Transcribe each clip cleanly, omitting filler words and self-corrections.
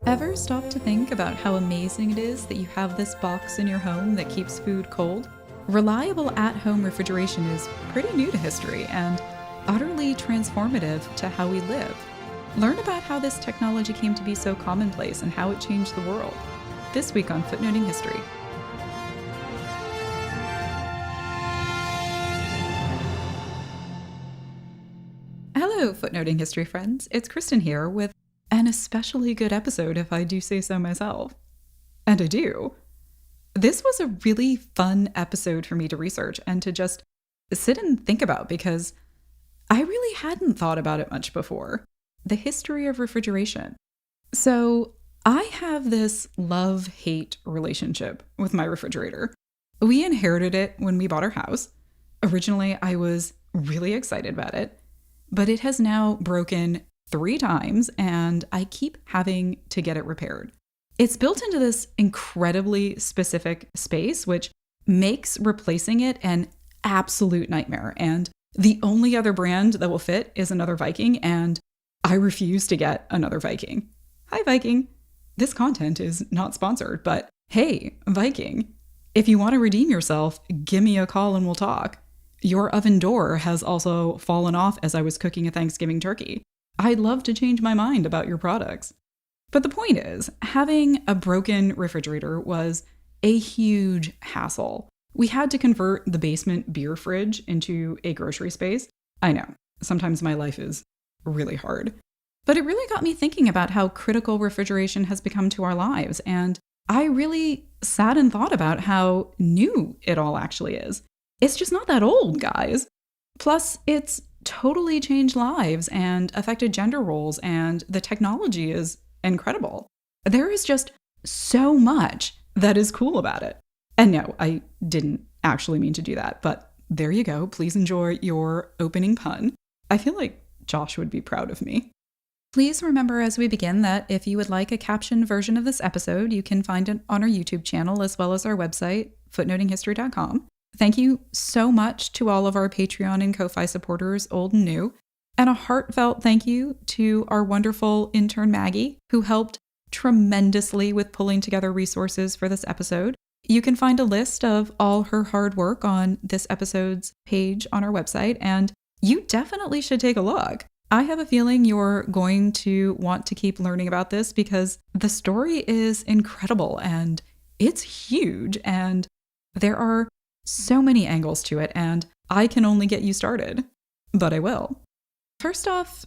Ever stop to think about how amazing it is that you have this box in your home that keeps food cold? Reliable at-home refrigeration is pretty new to history and utterly transformative to how we live. Learn about how this technology came to be so commonplace and how it changed the world. This week on Footnoting History. Hello, Footnoting History friends. It's Kristin here with an especially good episode, if I do say so myself. And I do. This was a really fun episode for me to research and to just sit and think about because I really hadn't thought about it much before. The history of refrigeration. So I have this love-hate relationship with my refrigerator. We inherited it when we bought our house. Originally, I was really excited about it, but it has now broken 3 times and I keep having to get it repaired. It's built into this incredibly specific space, which makes replacing it an absolute nightmare. And the only other brand that will fit is another Viking, and I refuse to get another Viking. Hi, Viking. This content is not sponsored, but hey, Viking, if you want to redeem yourself, give me a call and we'll talk. Your oven door has also fallen off as I was cooking a Thanksgiving turkey. I'd love to change my mind about your products. But the point is, having a broken refrigerator was a huge hassle. We had to convert the basement beer fridge into a grocery space. I know, sometimes my life is really hard. But it really got me thinking about how critical refrigeration has become to our lives, and I really sat and thought about how new it all actually is. It's just not that old, guys. Plus, it's totally changed lives and affected gender roles, and the technology is incredible. There is just so much that is cool about it. And no, I didn't actually mean to do that, but there you go. Please enjoy your opening pun. I feel like Josh would be proud of me. Please remember as we begin that if you would like a captioned version of this episode, you can find it on our YouTube channel as well as our website, footnotinghistory.com. Thank you so much to all of our Patreon and Ko-Fi supporters, old and new. And a heartfelt thank you to our wonderful intern Maggie, who helped tremendously with pulling together resources for this episode. You can find a list of all her hard work on this episode's page on our website, and you definitely should take a look. I have a feeling you're going to want to keep learning about this because the story is incredible and it's huge, and there are so many angles to it, and I can only get you started. But I will. First off,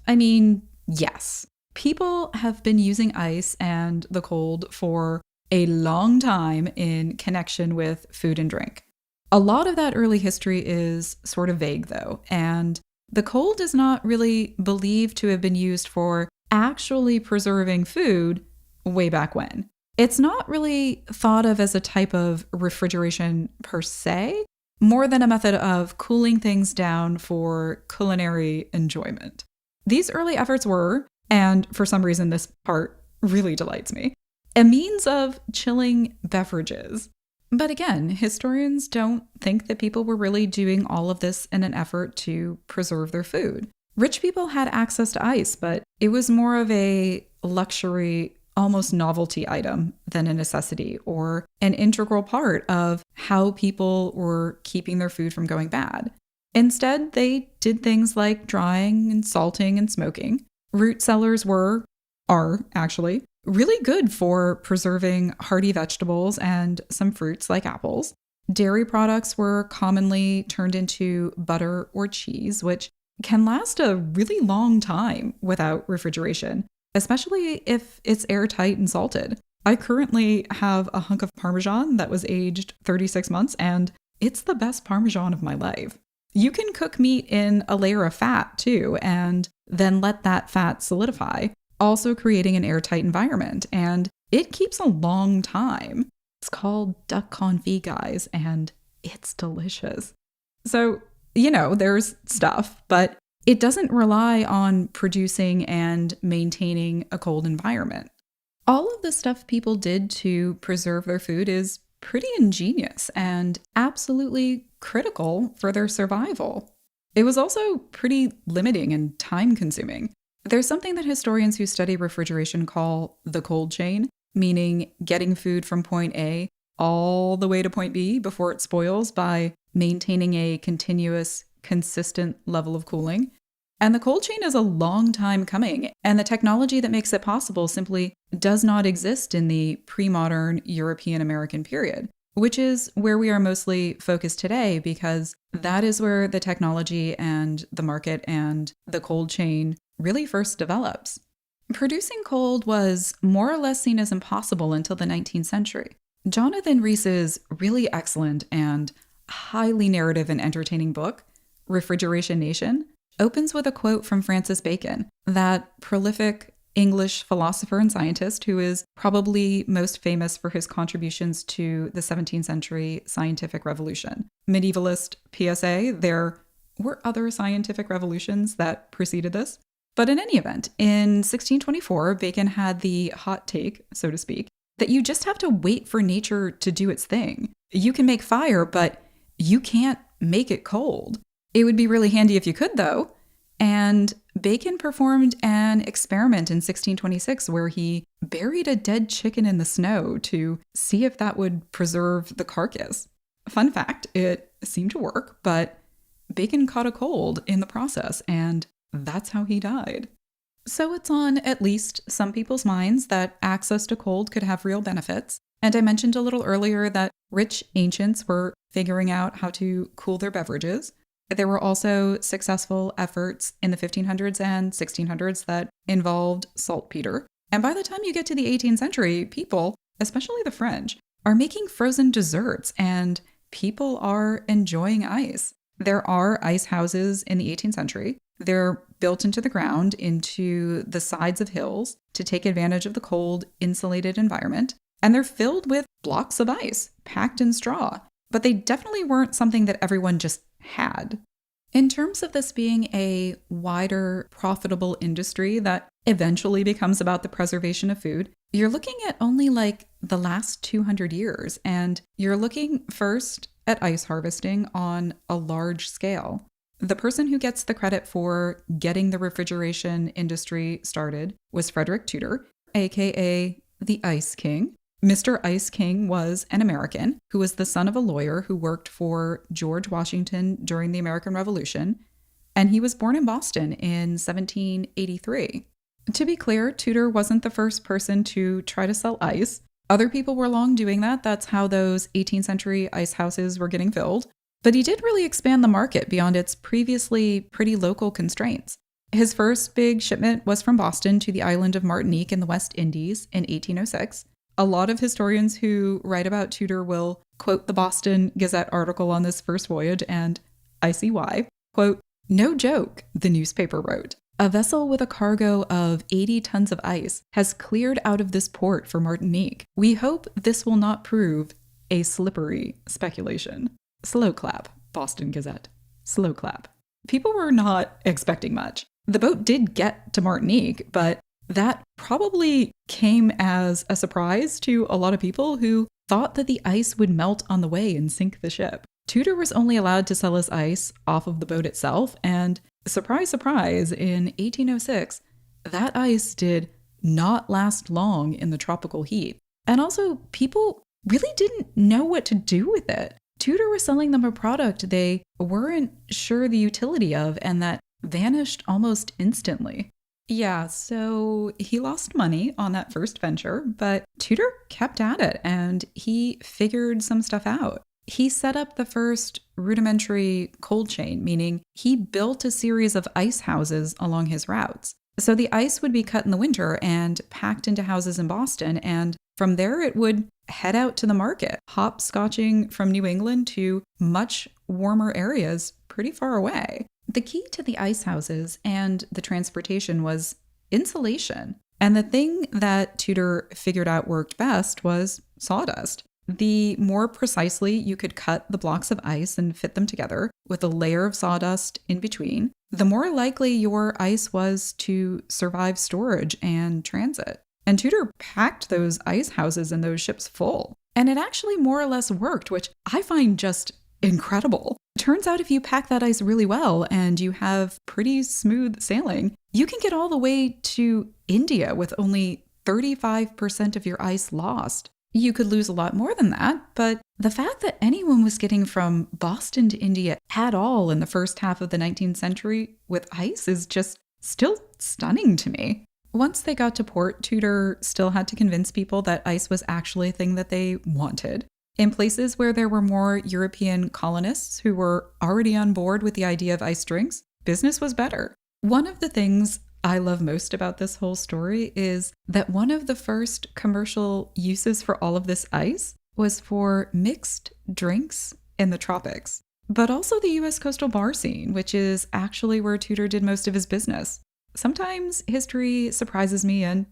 yes, people have been using ice and the cold for a long time in connection with food and drink. A lot of that early history is sort of vague, though, and the cold is not really believed to have been used for actually preserving food way back when. It's not really thought of as a type of refrigeration per se, more than a method of cooling things down for culinary enjoyment. These early efforts were, and for some reason this part really delights me, a means of chilling beverages. But again, historians don't think that people were really doing all of this in an effort to preserve their food. Rich people had access to ice, but it was more of a luxury, almost novelty item than a necessity or an integral part of how people were keeping their food from going bad. Instead, they did things like drying and salting and smoking. Root cellars are actually really good for preserving hardy vegetables and some fruits like apples. Dairy products were commonly turned into butter or cheese, which can last a really long time without refrigeration, especially if it's airtight and salted. I currently have a hunk of Parmesan that was aged 36 months, and it's the best Parmesan of my life. You can cook meat in a layer of fat too, and then let that fat solidify, also creating an airtight environment, and it keeps a long time. It's called duck confit, guys, and it's delicious. So, there's stuff, but it doesn't rely on producing and maintaining a cold environment. All of the stuff people did to preserve their food is pretty ingenious and absolutely critical for their survival. It was also pretty limiting and time-consuming. There's something that historians who study refrigeration call the cold chain, meaning getting food from point A all the way to point B before it spoils by maintaining a continuous, consistent level of cooling. And the cold chain is a long time coming, and the technology that makes it possible simply does not exist in the pre-modern European American period, which is where we are mostly focused today because that is where the technology and the market and the cold chain really first develops. Producing cold was more or less seen as impossible until the 19th century. Jonathan Rhys's really excellent and highly narrative and entertaining book, Refrigeration Nation, opens with a quote from Francis Bacon, that prolific English philosopher and scientist who is probably most famous for his contributions to the 17th century scientific revolution. Medievalist PSA, there were other scientific revolutions that preceded this. But in any event, in 1624, Bacon had the hot take, so to speak, that you just have to wait for nature to do its thing. You can make fire, but you can't make it cold. It would be really handy if you could, though. And Bacon performed an experiment in 1626 where he buried a dead chicken in the snow to see if that would preserve the carcass. Fun fact, it seemed to work, but Bacon caught a cold in the process, and that's how he died. So it's on at least some people's minds that access to cold could have real benefits. And I mentioned a little earlier that rich ancients were figuring out how to cool their beverages. There were also successful efforts in the 1500s and 1600s that involved saltpeter. And by the time you get to the 18th century, people, especially the French, are making frozen desserts and people are enjoying ice. There are ice houses in the 18th century. They're built into the ground, into the sides of hills to take advantage of the cold, insulated environment. And they're filled with blocks of ice, packed in straw. But they definitely weren't something that everyone just had. In terms of this being a wider, profitable industry that eventually becomes about the preservation of food, you're looking at only like the last 200 years, and you're looking first at ice harvesting on a large scale. The person who gets the credit for getting the refrigeration industry started was Frederick Tudor, aka the Ice King. Mr. Ice King was an American who was the son of a lawyer who worked for George Washington during the American Revolution, and he was born in Boston in 1783. To be clear, Tudor wasn't the first person to try to sell ice. Other people were long doing that. That's how those 18th century ice houses were getting filled. But he did really expand the market beyond its previously pretty local constraints. His first big shipment was from Boston to the island of Martinique in the West Indies in 1806. A lot of historians who write about Tudor will quote the Boston Gazette article on this first voyage, and I see why. Quote, "No joke," the newspaper wrote. "A vessel with a cargo of 80 tons of ice has cleared out of this port for Martinique. We hope this will not prove a slippery speculation." Slow clap, Boston Gazette. Slow clap. People were not expecting much. The boat did get to Martinique, but that probably came as a surprise to a lot of people who thought that the ice would melt on the way and sink the ship. Tudor was only allowed to sell his ice off of the boat itself, and surprise, surprise, in 1806, that ice did not last long in the tropical heat. And also, people really didn't know what to do with it. Tudor was selling them a product they weren't sure the utility of and that vanished almost instantly. Yeah, so he lost money on that first venture, but Tudor kept at it and he figured some stuff out. He set up the first rudimentary cold chain, meaning he built a series of ice houses along his routes. So the ice would be cut in the winter and packed into houses in Boston, and from there it would head out to the market, hopscotching from New England to much warmer areas pretty far away. The key to the ice houses and the transportation was insulation. And the thing that Tudor figured out worked best was sawdust. The more precisely you could cut the blocks of ice and fit them together with a layer of sawdust in between, the more likely your ice was to survive storage and transit. And Tudor packed those ice houses and those ships full. And it actually more or less worked, which I find just incredible. turns out if you pack that ice really well and you have pretty smooth sailing, you can get all the way to India with only 35% of your ice lost. You could lose a lot more than that, but the fact that anyone was getting from Boston to India at all in the first half of the 19th century with ice is just still stunning to me. Once they got to port, Tudor still had to convince people that ice was actually a thing that they wanted. In places where there were more European colonists who were already on board with the idea of ice drinks, business was better. One of the things I love most about this whole story is that one of the first commercial uses for all of this ice was for mixed drinks in the tropics, but also the US coastal bar scene, which is actually where Tudor did most of his business. Sometimes history surprises me and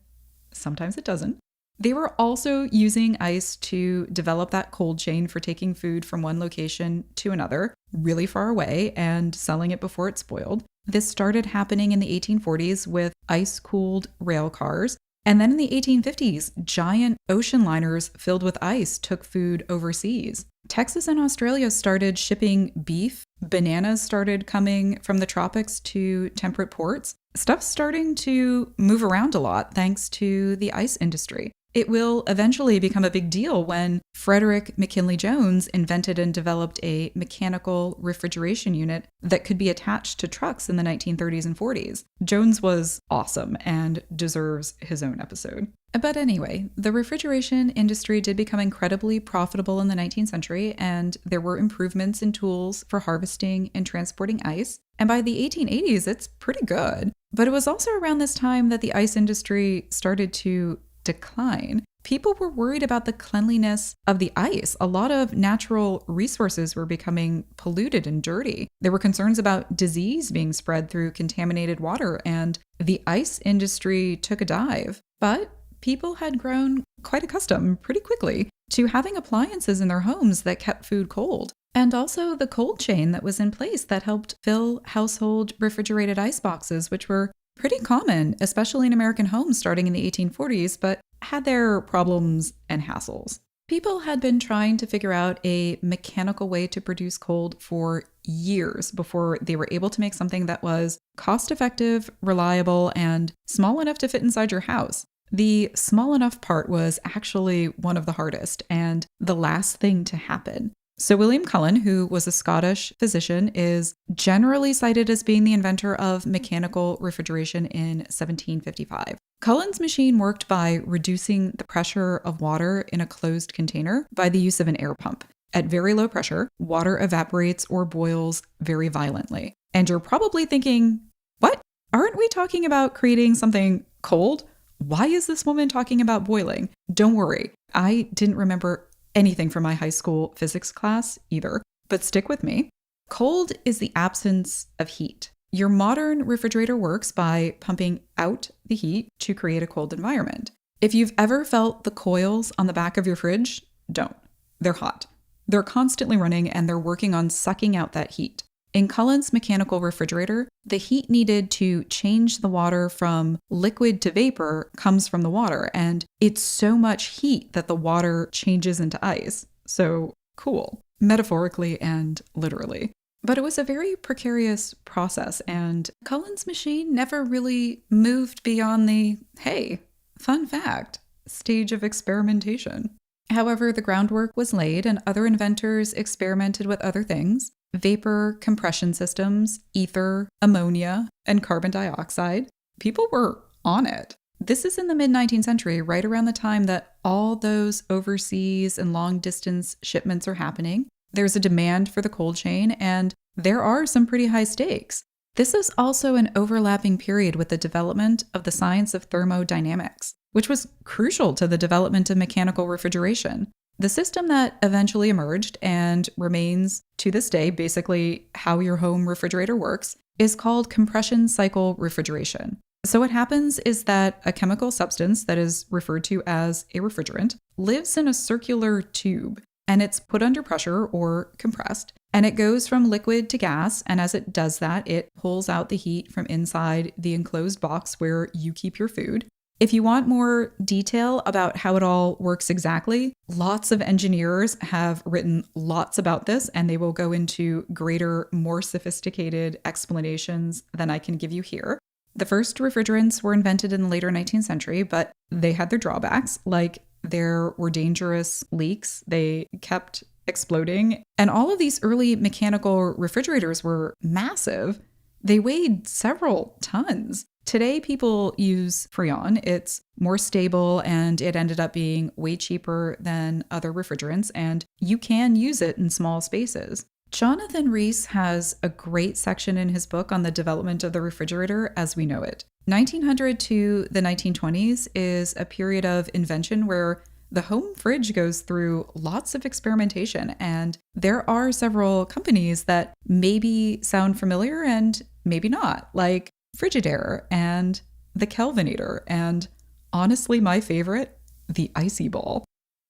sometimes it doesn't. They were also using ice to develop that cold chain for taking food from one location to another, really far away, and selling it before it spoiled. This started happening in the 1840s with ice-cooled rail cars. And then in the 1850s, giant ocean liners filled with ice took food overseas. Texas and Australia started shipping beef. Bananas started coming from the tropics to temperate ports. Stuff's starting to move around a lot thanks to the ice industry. It will eventually become a big deal when Frederick McKinley Jones invented and developed a mechanical refrigeration unit that could be attached to trucks in the 1930s and 40s. Jones was awesome and deserves his own episode. But anyway, the refrigeration industry did become incredibly profitable in the 19th century, and there were improvements in tools for harvesting and transporting ice. And by the 1880s, it's pretty good. But it was also around this time that the ice industry started to decline. People were worried about the cleanliness of the ice. A lot of natural resources were becoming polluted and dirty. There were concerns about disease being spread through contaminated water, and the ice industry took a dive. But people had grown quite accustomed pretty quickly to having appliances in their homes that kept food cold. And also the cold chain that was in place that helped fill household refrigerated ice boxes, which were pretty common, especially in American homes starting in the 1840s, but had their problems and hassles. People had been trying to figure out a mechanical way to produce cold for years before they were able to make something that was cost-effective, reliable, and small enough to fit inside your house. The small enough part was actually one of the hardest and the last thing to happen. So William Cullen, who was a Scottish physician, is generally cited as being the inventor of mechanical refrigeration in 1755. Cullen's machine worked by reducing the pressure of water in a closed container by the use of an air pump. At very low pressure, water evaporates or boils very violently. And you're probably thinking, what? Aren't we talking about creating something cold? Why is this woman talking about boiling? Don't worry, I didn't remember anything from my high school physics class either, but stick with me. Cold is the absence of heat. Your modern refrigerator works by pumping out the heat to create a cold environment. If you've ever felt the coils on the back of your fridge, don't. They're hot. They're constantly running and they're working on sucking out that heat. In Cullen's mechanical refrigerator, the heat needed to change the water from liquid to vapor comes from the water, and it's so much heat that the water changes into ice. So cool, metaphorically and literally. But it was a very precarious process, and Cullen's machine never really moved beyond the, hey, fun fact, stage of experimentation. However, the groundwork was laid and other inventors experimented with other things. Vapor compression systems, ether, ammonia, and carbon dioxide. People were on it. This is in the mid-19th century, right around the time that all those overseas and long-distance shipments are happening. There's a demand for the cold chain, and there are some pretty high stakes. This is also an overlapping period with the development of the science of thermodynamics, which was crucial to the development of mechanical refrigeration. The system that eventually emerged and remains to this day basically how your home refrigerator works is called compression cycle refrigeration. So what happens is that a chemical substance that is referred to as a refrigerant lives in a circular tube, and it's put under pressure or compressed, and it goes from liquid to gas, and as it does that, it pulls out the heat from inside the enclosed box where you keep your food. If you want more detail about how it all works exactly, lots of engineers have written lots about this, and they will go into greater, more sophisticated explanations than I can give you here. The first refrigerants were invented in the later 19th century, but they had their drawbacks, like there were dangerous leaks. They kept exploding. And all of these early mechanical refrigerators were massive. They weighed several tons. Today, people use Freon. It's more stable and it ended up being way cheaper than other refrigerants, and you can use it in small spaces. Jonathan Rees has a great section in his book on the development of the refrigerator as we know it. 1900 to the 1920s is a period of invention where the home fridge goes through lots of experimentation, and there are several companies that maybe sound familiar and maybe not, like Frigidaire and the Kelvinator, and honestly, my favorite, the Icy Ball.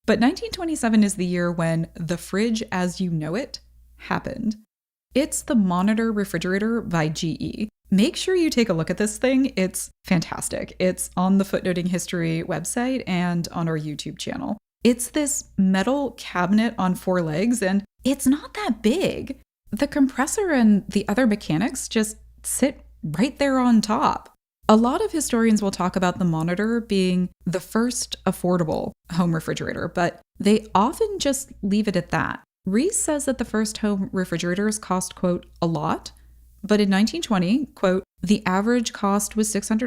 But 1927 is the year when the fridge as you know it happened. It's the Monitor refrigerator by GE. Make sure you take a look at this thing. It's fantastic. It's on the Footnoting History website and on our YouTube channel. It's this metal cabinet on 4 legs, and it's not that big. The compressor and the other mechanics just sit right there on top. A lot of historians will talk about the Monitor being the first affordable home refrigerator, but they often just leave it at that. Rees says that the first home refrigerators cost, quote, a lot, but in 1920, quote, the average cost was $600,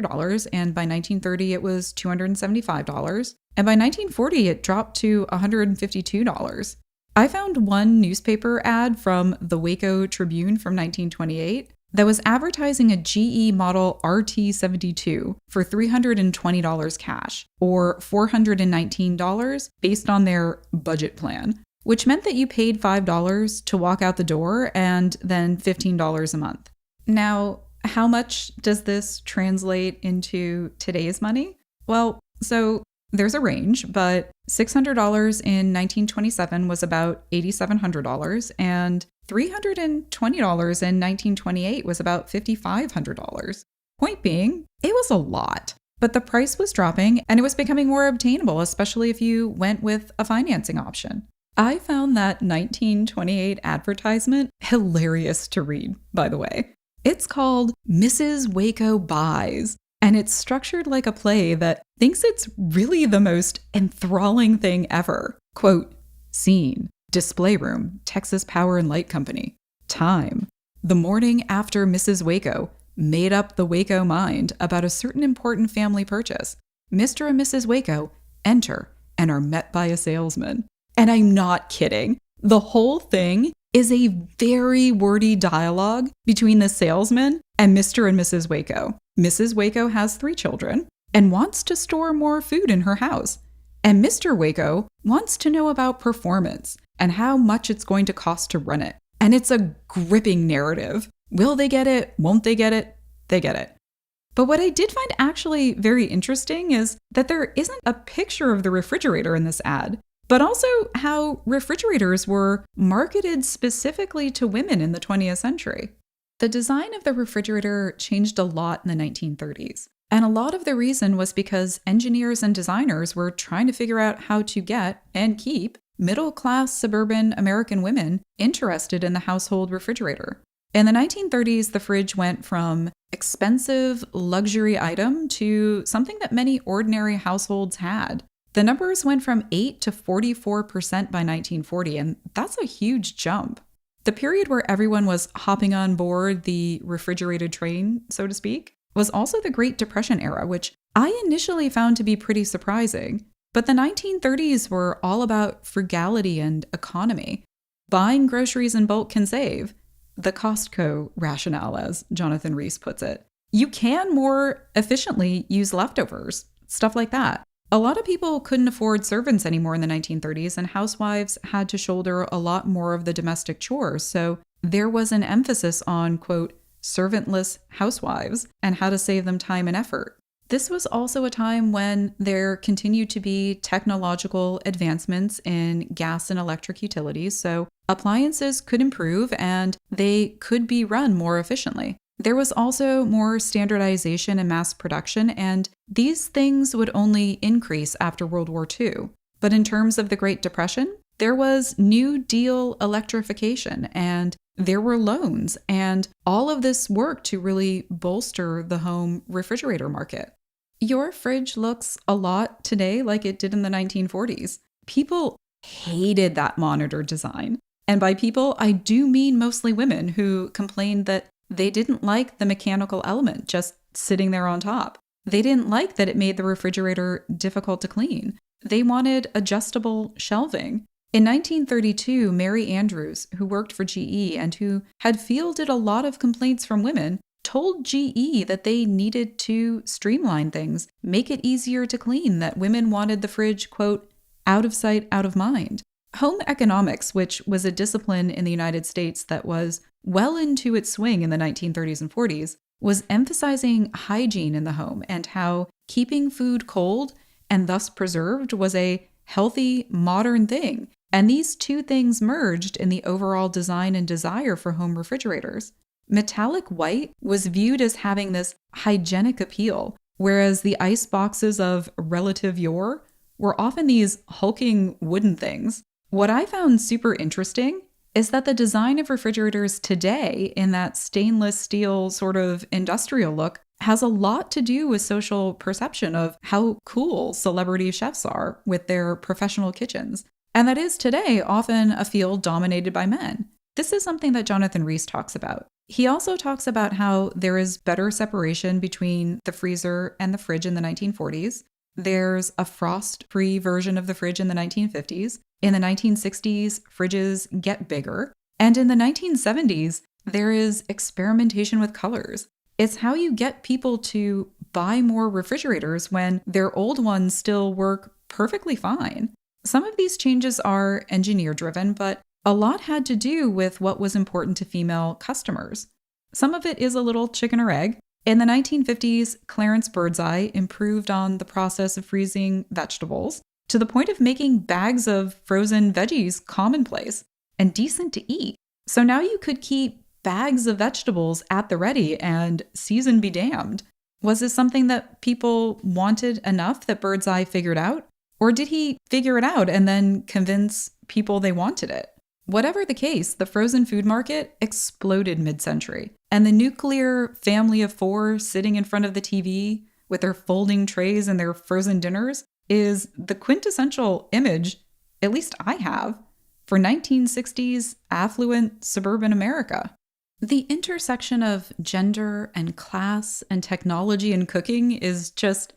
and by 1930 it was $275, and by 1940 it dropped to $152. I found one newspaper ad from the Waco Tribune from 1928 that was advertising a GE model RT72 for $320 cash, or $419 based on their budget plan, which meant that you paid $5 to walk out the door and then $15 a month. Now, how much does this translate into today's money? Well, so there's a range, but $600 in 1927 was about $8,700, and $320 in 1928 was about $5,500. Point being, it was a lot, but the price was dropping and it was becoming more obtainable, especially if you went with a financing option. I found that 1928 advertisement hilarious to read, by the way. It's called Mrs. Waco Buys, and it's structured like a play that thinks it's really the most enthralling thing ever. Quote, scene, display room, Texas Power and Light Company. Time, the morning after Mrs. Waco made up the Waco mind about a certain important family purchase. Mr. and Mrs. Waco enter and are met by a salesman. And I'm not kidding. The whole thing is a very wordy dialogue between the salesman and Mr. and Mrs. Waco. Mrs. Waco has 3 children and wants to store more food in her house. And Mr. Waco wants to know about performance and how much it's going to cost to run it. And it's a gripping narrative. Will they get it? Won't they get it? They get it. But what I did find actually very interesting is that there isn't a picture of the refrigerator in this ad, but also how refrigerators were marketed specifically to women in the 20th century. The design of the refrigerator changed a lot in the 1930s. And a lot of the reason was because engineers and designers were trying to figure out how to get and keep middle-class suburban American women interested in the household refrigerator. In the 1930s, the fridge went from expensive luxury item to something that many ordinary households had. The numbers went from 8 to 44% by 1940, and that's a huge jump. The period where everyone was hopping on board the refrigerated train, so to speak, was also the Great Depression era, which I initially found to be pretty surprising. But the 1930s were all about frugality and economy. Buying groceries in bulk can save. The Costco rationale, as Jonathan Rees puts it. You can more efficiently use leftovers, stuff like that. A lot of people couldn't afford servants anymore in the 1930s, and housewives had to shoulder a lot more of the domestic chores. So there was an emphasis on, quote, servantless housewives and how to save them time and effort. This was also a time when there continued to be technological advancements in gas and electric utilities, so appliances could improve and they could be run more efficiently. There was also more standardization and mass production, and these things would only increase after World War II. But in terms of the Great Depression, there was New Deal electrification, and there were loans, and all of this worked to really bolster the home refrigerator market. Your fridge looks a lot today like it did in the 1940s. People hated that monitor design. And by people, I do mean mostly women who complained that they didn't like the mechanical element just sitting there on top. They didn't like that it made the refrigerator difficult to clean. They wanted adjustable shelving. In 1932, Mary Andrews, who worked for GE and who had fielded a lot of complaints from women, told GE that they needed to streamline things, make it easier to clean, that women wanted the fridge, quote, out of sight, out of mind. Home economics, which was a discipline in the United States that was well into its swing in the 1930s and 40s, was emphasizing hygiene in the home and how keeping food cold and thus preserved was a healthy, modern thing. And these two things merged in the overall design and desire for home refrigerators. Metallic white was viewed as having this hygienic appeal, whereas the ice boxes of relative yore were often these hulking wooden things. What I found super interesting is that the design of refrigerators today, in that stainless steel sort of industrial look, has a lot to do with social perception of how cool celebrity chefs are with their professional kitchens. And that is today often a field dominated by men. This is something that Jonathan Rees talks about. He also talks about how there is better separation between the freezer and the fridge in the 1940s. There's a frost-free version of the fridge in the 1950s. In the 1960s, fridges get bigger. And in the 1970s, there is experimentation with colors. It's how you get people to buy more refrigerators when their old ones still work perfectly fine. Some of these changes are engineer-driven, but a lot had to do with what was important to female customers. Some of it is a little chicken or egg. In the 1950s, Clarence Birdseye improved on the process of freezing vegetables to the point of making bags of frozen veggies commonplace and decent to eat. So now you could keep bags of vegetables at the ready and season be damned. Was this something that people wanted enough that Birdseye figured out? Or did he figure it out and then convince people they wanted it? Whatever the case, the frozen food market exploded mid-century. And the nuclear family of four sitting in front of the TV with their folding trays and their frozen dinners is the quintessential image, at least I have, for 1960s affluent suburban America. The intersection of gender and class and technology and cooking is just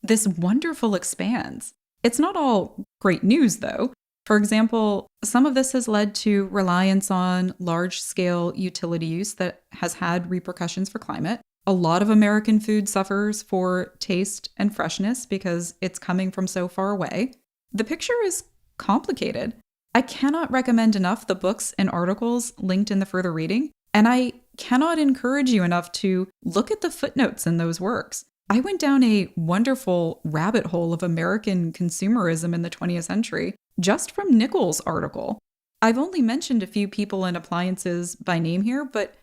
this wonderful expanse. It's not all great news, though. For example, some of this has led to reliance on large-scale utility use that has had repercussions for climate. A lot of American food suffers for taste and freshness because it's coming from so far away. The picture is complicated. I cannot recommend enough the books and articles linked in the further reading, and I cannot encourage you enough to look at the footnotes in those works. I went down a wonderful rabbit hole of American consumerism in the 20th century just from Nichols' article. I've only mentioned a few people and appliances by name here, but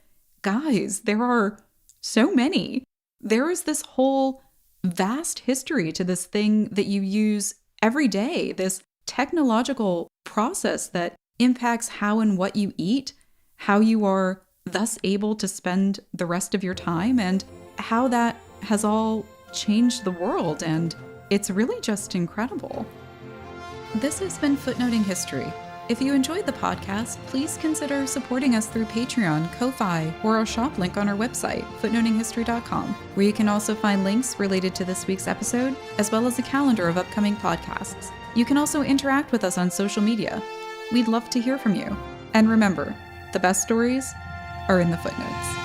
guys, there are so many. There is this whole vast history to this thing that you use every day, this technological process that impacts how and what you eat, how you are thus able to spend the rest of your time, and how that has all changed the world, and it's really just incredible. This has been Footnoting History. If you enjoyed the podcast, please consider supporting us through Patreon, Ko-Fi, or our shop link on our website, footnotinghistory.com, where you can also find links related to this week's episode, as well as a calendar of upcoming podcasts. You can also interact with us on social media. We'd love to hear from you. And remember, the best stories are in the footnotes.